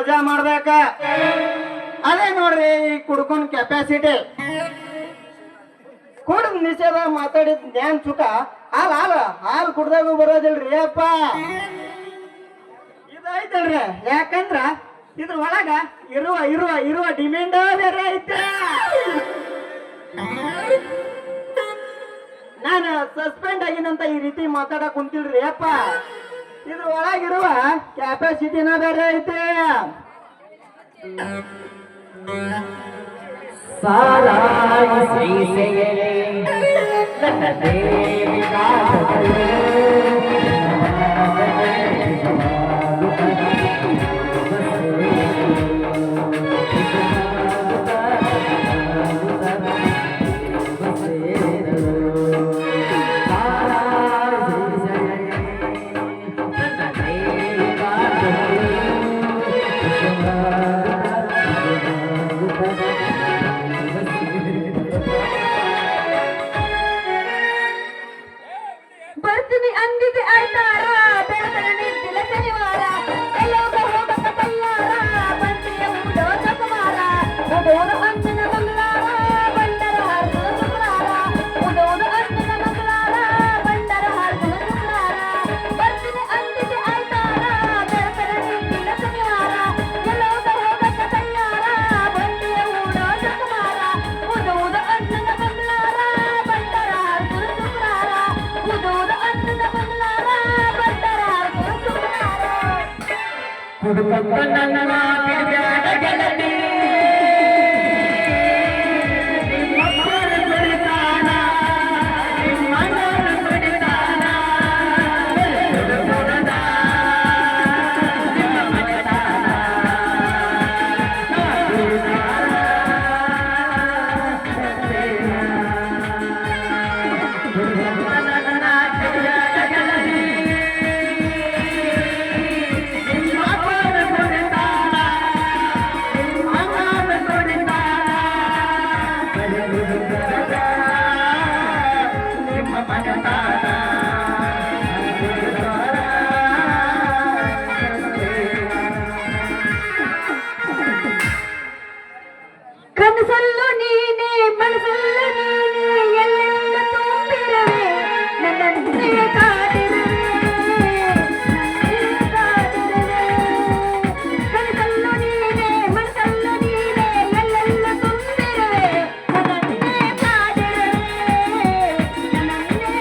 ಮಜಾ ಮಾಡ್ಬೇಕ. ಅದೇ ನೋಡ್ರಿ ಈ ಕುಡ್ಕೊಂಡ್ ಕೆಪಾಸಿಟಿ ಕುಡ್ದ್ ನಿಷೇಧ ಮಾತಾಡಿದ್ ಜ್ಞಾನ ಸುಖ ಹಾಲು ಕುಡ್ದಾಗೂ ಬರೋದಿಲ್ರಿ ಅಪ್ಪ. ಇದೈತಲ್ರಿ ಯಾಕಂದ್ರ ಇದ್ರ ಒಳಗ ಇರುವ ಇರುವ ಇರುವ ಡಿಮ್ಯಾಂಡ ಬೇರೆ ಐತೆ. ನಾನು ಸಸ್ಪೆಂಡ್ ಆಗಿನಂತ ಈ ರೀತಿ ಮಾತಾಡಕ್ ಕುಂತಿಲ್ರಿ ಅಪ್ಪ. ಇದ್ರ ಒಳಗಿರುವ ಕ್ಯಾಪಾಸಿಟಿನ ಬೇರೆ ಐತೆ. ಬರ್ತೀನಿ ಅಂದಿದೆ ಆಯ್ತಾರ ಬೆಳತನ ನಿಂತಿಲ್ಲ ಶನಿವಾರ ಎಲ್ಲೋಗ ಹೋಗಕ್ಕ ಬಲ್ಲಾರ ಬಂದಿಯ ಊಡೋದ ಕುಮಾರ ಉಡೋದ ಅಣ್ಣನ ಬಂಗಾರ ಬಂಡರ ಹಾರ್ದು ಶುಕ್ರಾರ ಉಡೋದ ಅಣ್ಣನ ಬಂಗಾರ ಬಂಡರ ಹಾರ್ದು ಶುಕ್ರಾರ ಬರ್ತೀನಿ ಅಂದಿದೆ ಆಯ್ತಾರ ಬೆಳತನ ನಿಂತಿಲ್ಲ ಶನಿವಾರ ಎಲ್ಲೋಗ ಹೋಗಕ್ಕ ಬಲ್ಲಾರ ಬಂದಿಯ ಊಡೋದ ಕುಮಾರ ಉಡೋದ ಅಣ್ಣನ ಬಂಗಾರ ಬಂಡರ ಹಾರ್ದು ಶುಕ್ರಾರ ಉಡೋದ ಅಣ್ಣನ ಬಂಗಾರ ಬಂಡರ ಹಾರ್ದು ಶುಕ್ರಾರ ಕುಡ್ಕೊಂಡ ನನ್ನ ಗೆಳತಿ ಕನಸಲ್ಲು ನೀನೆ ಮನಸಲ್ಲು ನೀನೆ ಎಲ್ಲೆಲ್ಲ ತುಂಬಿರವೆ ನನ್ನನ್ನೇ ಕಾದಿರುವೆ ಕನಸಲ್ಲು ನೀನೆ ಮನಸಲ್ಲು ನೀನೆ ಎಲ್ಲೆಲ್ಲ ತುಂಬಿರವೆ ನನ್ನನ್ನೇ ಕಾದಿರುವೆ ನನ್ನನ್ನೇ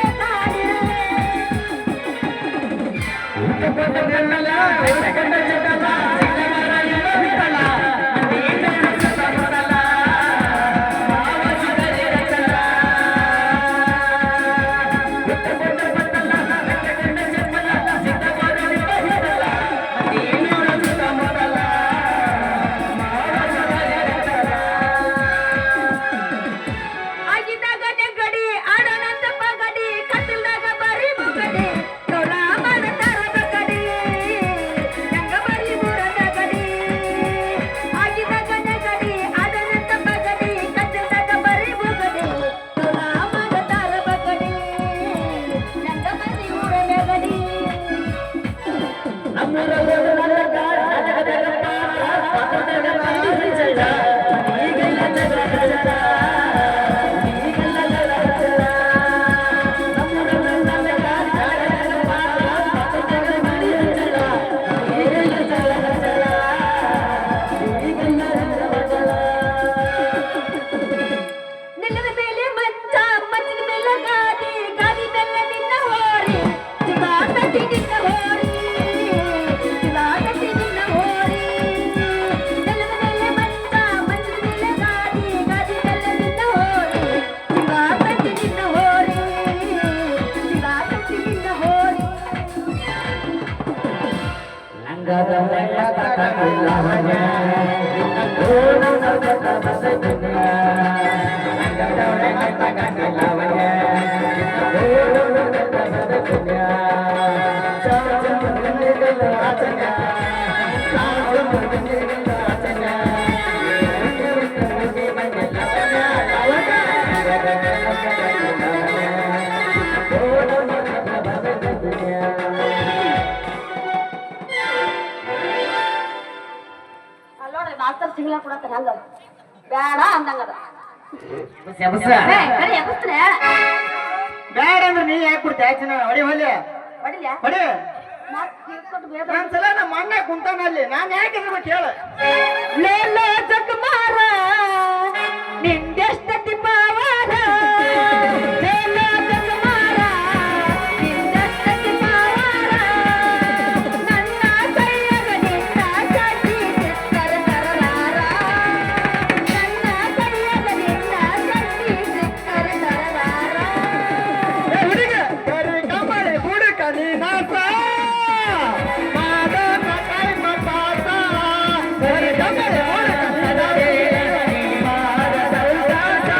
ಮಾಡತ್ತ ಹಂಗ ಬೇಡ ಅಂದಂಗದ ಎಬಸ ಕಡೆ ಎಬ್ಬಿಸ್ತಾನೆ ಬ್ಯಾಡ ಅಂದ್ರೆ ನೀ ಯಾಕೆ ಕೊಡ್ತೀಯ ಚಿನ್ನ ಹೊಡಿ ಹೊಲಿ ಹೊಡಿಲ್ಯಾ ಹೊಡಿ ಮತ್ ಕಿರ್ಕೊಟ್ಟು ಬೇಡ ಒಂದ್ಸಲ ನಮ್ಮ ಅಣ್ಣ ಕುಂತಾನಲ್ಲಿ ನಾನು ಯಾಕೆ ಇರ್ಬೇಕು ಹೇಳ ಲೇಲ ಜಗಮಾರ ನಿಂದೆಷ್ಟತಿ ಪಾವಾರ ಲೇಲ ಜಗಮಾರ ನಿಂದೆಷ್ಟತಿ ಪಾವಾರ ನನ್ನ ಕೈಯಾಗ ನಿನ್ನ ಕಟ್ಟಿ ಸಿಕ್ಕರ ತರಲಾರ ನನ್ನ ಕೈಯಾಗ ನಿನ್ನ ಕಟ್ಟಿ ಸಿಕ್ಕರ ತರಲಾರ ಹುಡುಗ ಕರಿ ಕಮಳಿ ಹುಡುಕ ನೀ ನಾಸ ಮಾದ ಮಕಾಯಿ ಮಪಾಸ ಕರಿ ಕಮಳಿ ಹುಡುಕ ನೀ ನಾಸ ಮಾದ ಸೌದಾಸ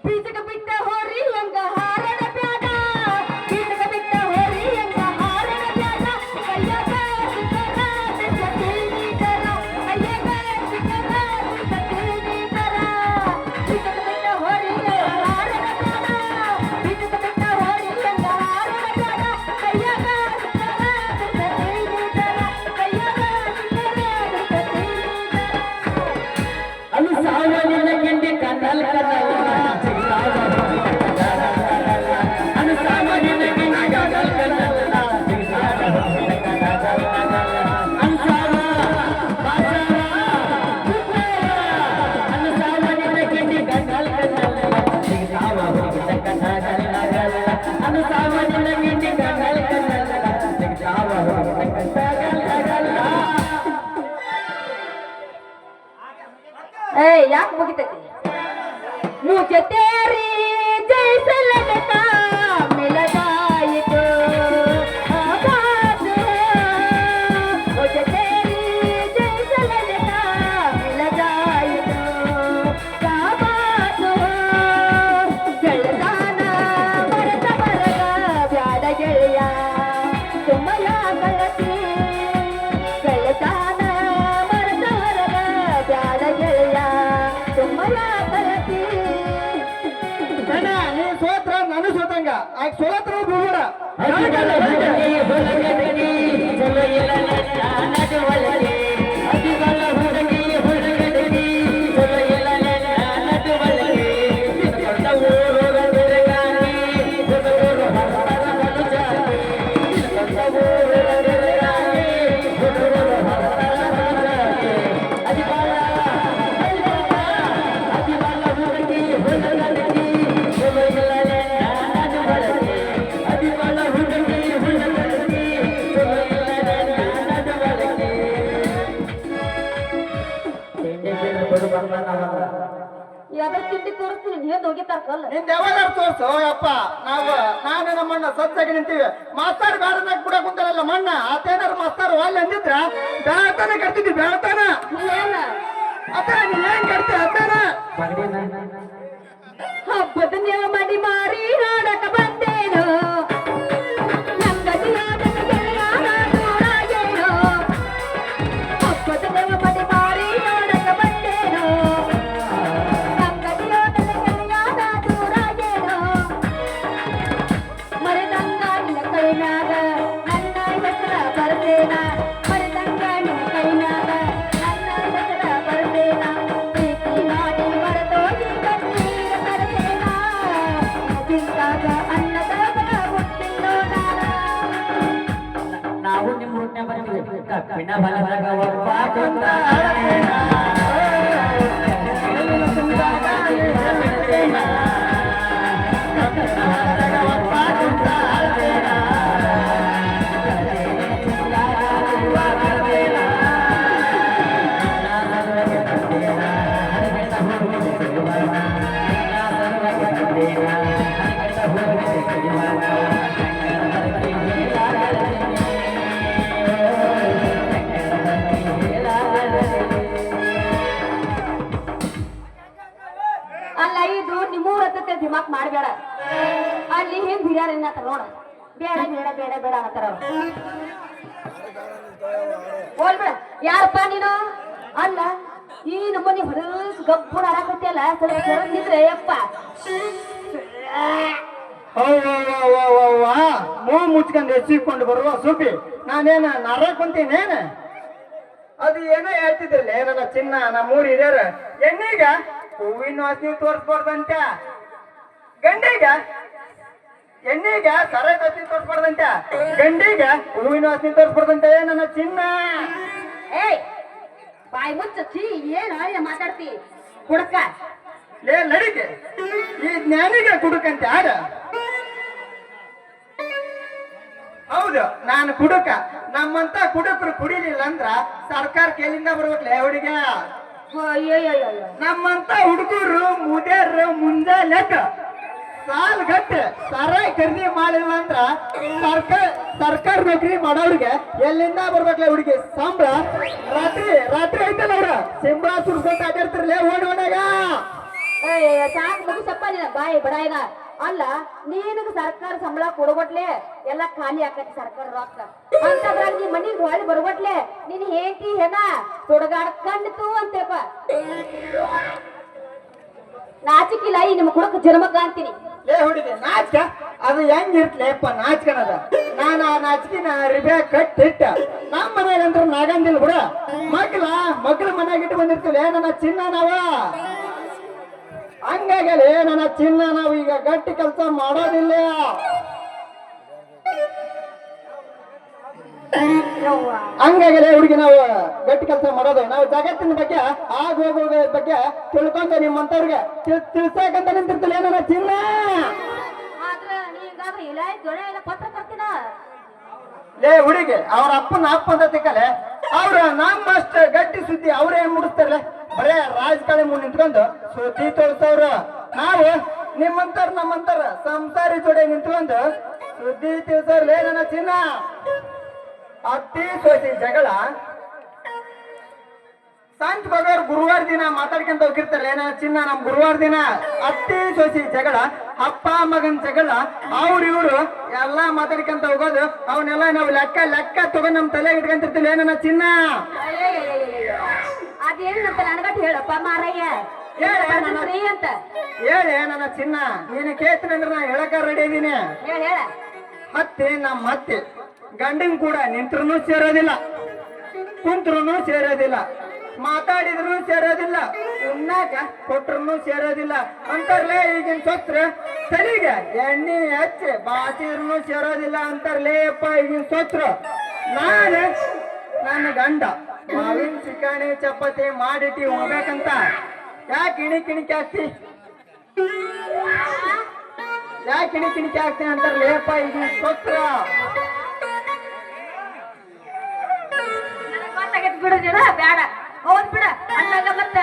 ಬೀಜಕ ಬಿಟ್ಟ ಹೋರಿ ಹಂಗ ಹಾರಣ ಬ್ಯಾಡ ಬೀಜಕ ಬಿಟ್ಟ ಹೋರಿ ಹಂಗ ಹಾರಣ ಬ್ಯಾಡ ಕೈಯಾಗ ಸಿಕ್ಕರ ಸತೀನಿಕರ ಕೈಯಾಗ ಸಿಕ್ಕರ ಸತೀನಿಕರ ಬೀಜಕ ಬಿಟ್ಟ ಹೋರಿ ಹಂಗ ಹಾರಣ ಬ್ಯಾಡ ಬೀಜಕ ಬಿಟ್ಟ ಹೋರಿ ಹಂಗ ಹಾರಣ ಬ್ಯಾಡ ಕೈಯಾಗ ಸಿಕ್ಕರ ಸತೀನಿಕರ ಕೈಯಾಗ ಸಿಕ್ಕರ ಸತೀನಿಕರ ಅದು ಸಾವಯವ ಗಿಂಡಿ ಕನ್ನಲ್ ಕನ್ನಲ್ ಅದು ಸಾವಯವ ಗಿಂಡಿ ಕನ್ನಲ್ ಕನ್ನಲ್ ಏಯ್ ಯಾಕೆ ಮುಗಿತೈತಿ मुझे तेरी जैसे लगता मिल जाए तो आबाद मुझे तेरी जैसे लगता मिल जाए तो आबाद ಗೆಳದಾನ ಮರತ ಮರಗ ಬ್ಯಾಡ ಗೆಳೆಯ ತುಮ್ಮಯ ಗಳತಿ ಗೆಳದಾನ ಮರತ ಮರಗ ಬ್ಯಾಡ ಗೆಳೆಯ ತುಮ್ಮಯ ಗಳತಿ ಅಣ್ಣ ನೀ ಸೋತ್ರ ನಾನು ಸೋತಂಗ ಆಗ ಸೋತ್ರ ಬಿಡ್ಬೇಡ ಯಾವ್ದಾರ ತಿಂಡಿ ತೋರಿಸ್ತೀನಿ ನೀವೇ ಹೋಗಿತ್ತಾರ ಕಲ್ಲ ನಿಂದ ಯಾವಾಗ ತೋರ್ಸು ಯಪ್ಪ ನಾನು ನಮ್ಮಣ್ಣ ಸಜ್ಜಾಗಿ ನಿಂತೀವಿ ಮಾಸ್ತಾರ್ ಬೇಡನಾಗ ಕೂಡ ಕುಂತಾರಲ್ಲ ಮಣ್ಣ ಆತೇನಾರು ಮಾಸ್ತಾರ್ ಅಲ್ಲಿ ಅಂದಿದ್ರ ಬೆಳತಾನ ಕಟ್ತಿದ್ವಿ ಬೆಳತಾನ ಏನ ಅತ್ತ ನೀ ಏನ್ ಕಟ್ತಿ ಅತ್ತಾನ ಹಬ್ಬದ ನೇವ ಮಾಡಿ ಮಾರಿ ನೋಡಕ ಬಂದೇನು ನಂಗದಿಯಾದ ಗೆಳೆಯನ ದೂರಾಗೇನು ಹಬ್ಬದ ನೇವ ಮಾಡಿ ಮಾರಿ ನೋಡಕ ಬಂದೇನು ನಂಗದಿಯಾದ ಗೆಳೆಯನ ದೂರಾಗೇನು ಮರೆದಂಗ ನಿನ್ನ ಕೈನಾಗ ನನ್ನ ಹೆಸರ ಬರ್ತೇನ ಮರೆದಂಗ ನಿನ್ನ ಕೈನಾಗ ನನ್ನ ಹೆಸರ ಬರ್ತೇನ ಪ್ರೀತಿ ಮಾಡಿ ಮರೆತೋಗಿ ಕಣ್ಣೀರ ತರ್ತೇನ ತಿಂತಾಗ ಅನ್ನದ ಹುಟ್ಟಿಲ್ಲೋ ನಾನ ನಾವು ನಿಮ್ಮ ಹುಟ್ಟೆ ಬರ್ತೀವಿ ಕಪ್ಪಿನ ಬಲದಾಗ ಒಬ್ಬ ಕುಂತ ದಿಮಾಕ್ ಮಾಡ್ಬೇಡ. ಅಲ್ಲಿ ಹಿಂದ್ ಹಿರಿಯರ್ ಏನಂತ ನೋಡ, ಬೇಡ ಬೇಡ ಬೇಡ ಬೇಡ ಅಂತಾರ ಅವ್ರು. ಹೋಲ್ಬೇಡ. ಯಾರಪ್ಪ ನೀನು? ಅಲ್ಲ ಈ ನಮ್ಮನಿ ಹೊರಸ್ ಗಬ್ಬುನ ಆರಾಕತ್ತಿಯಲ್ಲ, ಸ್ವಲ್ಪ ಹೊರಗಿದ್ರೆ ಯಪ್ಪ. ಮೂಗು ಮುಚ್ಕೊಂಡು ಹೆಚ್ಚಿಕೊಂಡು ಬರುವ ಸುಬ್ಬಿ, ನಾನೇನ ನರಕೊಂತೀನೇನ? ಅದು ಏನೋ ಹೇಳ್ತಿದ್ರಲ್ಲ ನನ್ನ ಚಿನ್ನ, ನಮ್ಮೂರ್ ಹಿರಿಯರ ಹೆಣ್ಣೀಗ ಹೂವಿನ ವಾಸನೆ ತೋರಿಸ್ಬಾರ್ದಂತ, ಗಂಡಿಗ ಹೆಣ್ಣಿಗ ಸರ ವಾಸನೆ ತೋರಿಸ್ಬಾರ್ದಂತ, ಗಂಡಿಗ ಹೂವಿನ ವಾಸನೆ ತೋರಿಸ್ಬಾರ್ದಂತ ನನ್ನ ಚಿನ್ನ. ಏಯ್ ಬಾಯಿ ಮುಚ್ಚಿ ಏನು ಮಾತಾಡ್ತಿ ಹುಡುಕ? ಲೇ ನಡಿಗೆ, ಈ ಜ್ಞಾನಿಗೆ ಕುಡುಕಂತೆ ಆಡ. ಹೌದು, ನಾನು ಕುಡುಕ. ನಮ್ಮಂತ ಕುಡುಕರು ಕುಡಿಲಿಲ್ಲ ಅಂದ್ರ ಸರ್ಕಾರ ಕೇಳಿಂದ ಬರ್ಬೇಕಲ್ಲ ಹುಡುಗ. ನಮ್ಮಂತ ಹುಡುಗರು ಮುದೇರ್ರು ಮುಂಜಾನೆ ಸಾಲ್ ಗಟ್ಟ ಸರಾಯಿ ಖರೀದಿ ಮಾಡಿಲ್ಲ ಅಂದ್ರ ಸರ್ಕಾರ ನೌಕರಿ ಮಾಡೋರಿಗೆ ಎಲ್ಲಿಂದ ಬರ್ಬೇಕಲ್ಲ ಹುಡುಗಿ? ಸಂಬಳ ರಾತ್ರಿ ಐತಲ್ಲ ಅವ್ರ ಸಿಂಬಳ ಸುರ್ಸ್ಕೊಂತ ಆಗಿರ್ತಿರ್ಲೇ ಓಡಿ ಓಡಾಗ. ಸಾಕು ಮುಗಿಸಪ್ಪ ನಿನ್ನ ಬಾಯಿ ಬಡಾಯಿಗ. ಅಲ್ಲ ನೀನಗ ಸರ್ಕಾರ ಸಂಬಳ ಕೊಡಗೊಟ್ಲೆ ಎಲ್ಲ ಖಾಲಿ ಆಕತಿ ಸರ್ಕಾರ ರೊಕ್ಕ. ಅಂತದ್ರಾಗ ನೀ ಮನಿಗ್ ಹೊಳಿ ಬರ್ಗೊಟ್ಲೆ ನೀನ್ ಹೇಂತಿ ಹೆಣ ತೊಡಗಾಡ್ಕಂಡಿತು ಅಂತೇಪ. ನಾಚಿಕಿಲ್ಲ ಈ ನಿಮ್ಮ ಕುಡಕ ಜನ್ಮಕ್ಕ ಅಂತೀನಿ. ಲೇ ಹುಡುಗಿ ನಾಚಿಕ ಅದು ಹೆಂಗಿರ್ತ್ಲೇಪ್ಪ ನಾಚಿಕನದ. ನಾನು ಆ ನಾಚಿಕಿನ ರಿಬೆ ಕಟ್ಟಿಟ್ಟ ನಮ್ಮ ಮನೆಯಲ್ಲಂತ್ರ ನಾಗಂದಿಲ್ಲ ಬಿಡ. ಮಕ್ಳ ಮನ್ಯಾಗ ಇಟ್ಟು ಬಂದಿರ್ತೀವಿ ನನ್ನ ಚಿನ್ನ ನಾವ. ಹಂಗಾಗಲಿ ನನ್ನ ಚಿನ್ನ ನಾವು ಈಗ ಗಟ್ಟಿ ಕೆಲಸ ಮಾಡೋದಿಲ್ಲ. ಹಂಗಾಗಲೇ ಹುಡುಗಿ ನಾವು ಗಟ್ಟಿ ಕೆಲಸ ಮಾಡೋದು. ನಾವು ಜಗತ್ತಿನ ಬಗ್ಗೆ ಆಗ ಹೋಗೋ ಬಗ್ಗೆ ತಿಳ್ಕೊಂಡ ನಿಮ್ಮಂತವ್ರಿಗೆ ತಿಳ್ಸಾಕಂತ ನಿಂತಿರ್ತಿಲ್ಲ ನನ್ನ ಚಿನ್ನ. ಲೇ ಹುಡುಗಿ ಅವ್ರ ಅಪ್ಪನ ಅಪ್ಪ ಅಂತ ತಿಕ್ಕಲೆ ಅವ್ರ ನಮ್ಮಷ್ಟ ಗಟ್ಟಿ ಸುದ್ದಿ ಅವ್ರೇ ಮುಡಿಸ್ತಾರಲ್ಲ. ಬರೇ ರಾಜಕಾರಣಿ ಮುಂದೆ ನಿಂತ್ಕೊಂಡು ಸುದ್ದಿ ತೋರಿಸವ್ರು. ನಾವು ನಮ್ಮಂತರ ಸಂಸಾರಿ ಜೋಡಿ ನಿಂತ್ಕೊಂಡು ಸುದ್ದಿ ತಿಳಿಸೋರ್ಲೇ ನನ್ನ ಚಿನ್ನ. ಅತ್ತಿ ಸೋಸಿ ಜಗಳ ಸಂತ ಬಗೋರ್ ಗುರುವಾರ ದಿನ ಮಾತಾಡ್ಕೊಂತ ಹೋಗಿರ್ತಾರೆ ನನ್ನ ಚಿನ್ನ. ನಮ್ ಗುರುವಾರ ದಿನ ಅತ್ತಿ ಸೋಸಿ ಜಗಳ, ಅಪ್ಪ ಮಗನ್ ಜಗಳ, ಇವ್ರು ಎಲ್ಲಾ ಮಾತಾಡ್ಕೊಂತ ಹೋಗೋದು. ಅವನ್ನೆಲ್ಲ ನಾವು ಲೆಕ್ಕ ತಗೊಂಡ್ ನಮ್ ತಲೆ ಇಟ್ಕೊಂತಿರ್ತೀವಿ ನನ್ನ ಚಿನ್ನ. ಅದೇನಂತ ನನಗಟ್ ಹೇಳಪ್ಪ ಮಾರಯ್ಯ ಅಂತ ಹೇಳಿ ನನ್ನ ಚಿನ್ನ. ನೀನು ಕೇಳ್ತೀನಿ ಅಂದ್ರೆ ನಾ ಹೇಳಕ ರೆಡಿ ಇದೀನಿ. ಹೇಳ ಹತ್ತಿ ನಮ್ಮ ಹತ್ತಿ ಗಂಡಿನ ಕೂಡ ನಿಂತ್ರು ಸೇರೋದಿಲ್ಲ, ಕುಂತ್ರು ಸೇರೋದಿಲ್ಲ, ಮಾತಾಡಿದ್ರು ಸೇರೋದಿಲ್ಲ, ಉಣ್ಣಾಕ ಕೊಟ್ರು ಸೇರೋದಿಲ್ಲ ಅಂತಾರ್ಲೇ ಈಗಿನ ಸೊತ್ರ. ತಲೆಗೆ ಎಣ್ಣೆ ಹಚ್ಚಿ ಬಾಚಿದ್ರು ಸೇರೋದಿಲ್ಲ ಅಂತಾರ್ಲೇ ಅಪ್ಪ ಈಗಿನ ಸೊತ್ರ. ನಾನು ನನ್ನ ಗಂಡ ಮಾವಿನ ಚಿಕಣಿ ಚಪಾತಿ ಮಾಡಿಟ್ಟಿ ಹೋಗ್ಬೇಕಂತ ಯಾಕೆ ಕಿಣಿಕಿ ಆಗ್ತಿ? ಯಾಕೆ ಕಿಣಿಕಿ ಆಗ್ತೀನಿ ಅಂತಾರ್ಲೇ ಅಪ್ಪ ಈಗಿನ ಸೊತ್ರ. ಬಿಡುದಿಲ್ಲ ಬೇಡ ಹೌದ್ ಬಿಡ. ಅಂದಾಗ ಮತ್ತ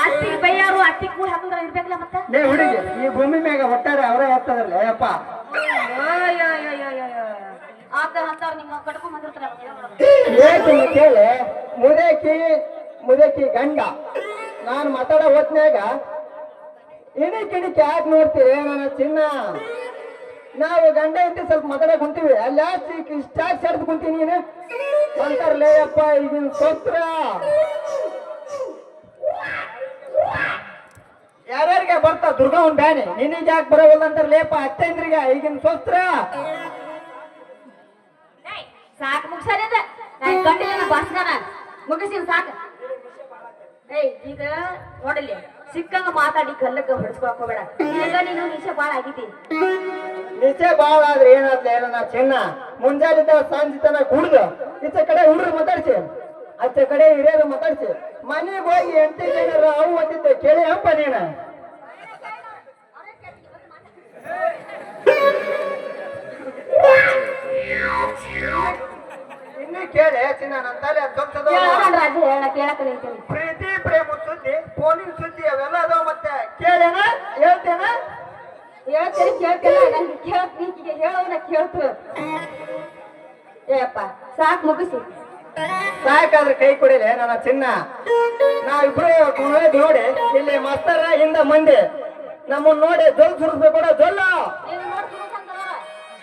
ಅತ್ತಿ ಬೈಯಾರು ಅತ್ತಿ ಕೂಡ ಹಾಕಂದ್ರ ಇರ್ಬೇಕಲ್ಲ ಮತ್ತ. ಲೇ ಹುಡುಗಿ ಈ ಭೂಮಿ ಮ್ಯಾಗ ಒಟ್ಟಾರೆ ಅವರೇ ಹೇಳ್ತದ್ರಲ್ಲ ಅಪ್ಪ. ಅಂತವ್ರು ನಿಮ್ಮ ಕಟ್ಕೊಂಡ್ ಬಂದಿರ್ತಾರ. ಹೇಳ್ತೀನಿ ಕೇಳಿ. ಮುದಕಿ ಗಂಡ ನಾನು ಮಾತಾಡೋ ಹೊತ್ನ್ಯಾಗ ಕಿಣಿಕಿ ಯಾಕೆ ನೋಡ್ತೀವಿ ನನ್ನ ಚಿನ್ನ? ನಾವು ಗಂಡ ಇದ್ದು ಸ್ವಲ್ಪ ಮಾತಾಡಕ್ ಕುಂತೀವಿ, ಅಲ್ಲಿ ಇಷ್ಟ ಸೇರ್ದು ಕುಂತೀನಿ ನೀನು ಅಂತಾರಲೇ ಅಪ್ಪ ಈಗಿನ ಸೊತ್ರ. ಯಾರ್ಯಾರಿಗೆ ಬರ್ತಾ ದುರ್ಗವನ್ ಬ್ಯಾನಿ ನಿನಗೆ ಯಾಕೆ ಬರೋಲ್ಲ ಅಂತಾರಲೇಪ ಅತ್ತಂದ್ರಿಗೆ ಈಗಿನ ಸೊತ್ರ. ಸಾಕು ಮುಗಿಸಲಿದೆ ಕಂಡಿಲ್ಲ ಭಾಷಣ ಮುಗಿಸಿನ ಸಾಕು. ಈಗ ನೋಡಲಿ ಸಿಕ್ಕಂಗ ಮಾತಾಡಿ ಕಲ್ಲಕ್ಕ ಹೊಡ್ಸ್ಕೊಳಕ್ ಹೋಗ್ಬೇಡ. ಈಗ ನೀನು ನಿಶೆ ಬಾಳ ಆಗಿದ್ದಿ. ನಿಶೆ ಬಾಳ ಆದ್ರೆ ಏನಾದ್ಲೆ ನನ್ನ ಚಿನ್ನ? ಮುಂಜಾನೆ ಸಂಜೆ ತನ ಕುಡ್ದು ಈಚ ಕಡೆ ಹುಡುಗರು ಮಾತಾಡ್ಸಿ, ಆಚ ಕಡೆ ಹಿರಿಯರು ಮಾತಾಡ್ಸಿ, ಮನೆಗೆ ಹೋಗಿ 8 ಜನರು ಅವು ಅಂತಿದ್ದೆ ಕೇಳಿ ಅಪ್ಪ ನೀನು. ಇನ್ನು ಕೇಳಿ ಚಿನ್ನ ನನ್ನ ತಲೆ ಪ್ರೀತಿ ಪ್ರೇಮ ಸುದ್ದಿ ಫೋನಿನ ಸುದ್ದಿ ಅವೆಲ್ಲ ಅದಾವ. ಮತ್ತೆ ಕೇಳೇನ ಹೇಳ್ತೇನ? ಹೇಳ್ತೇನೆ ಕೇಳ್ತಿಲ್ಲ ನನ್ಗೆ ಕೇಳ್ತೀನಿ ಹೇಳೋನ ಕೇಳ್ತು. ಏಪ್ಪ ಸಾಕು ಮುಗಿಸಿ. ಸಾಕಾದ್ರೆ ಕೈ ಕೊಡಿಲೆ ನನ್ನ ಚಿನ್ನ. ನಾವಿಬ್ರು ನೋಡಿ ಇಲ್ಲಿ ಮಸ್ತರ ಹಿಂದ ಮಂದಿ ನಮ್ಮನ್ನ ನೋಡಿ ಜೊಲ್ ಸುರಿಸ್ಬೇಕಡ ಜೊಲ್ಲ ನೀನು ನೋಡ್ತೀನಿ ಸಂತವ.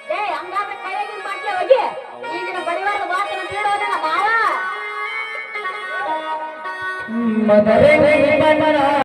ಏ ಹಂಗಾದ್ರೆ ಕೈಯಾಗಿನ ಬಾಟ್ಲಿ ಹೋಗಿ ಈಗಿನ ಬಡಿವಾರದ ಬಾತನ ಬೀಳೋದನ್ನ ಮಾವ ಮದರಂಗಿ ಬಣ್ಣ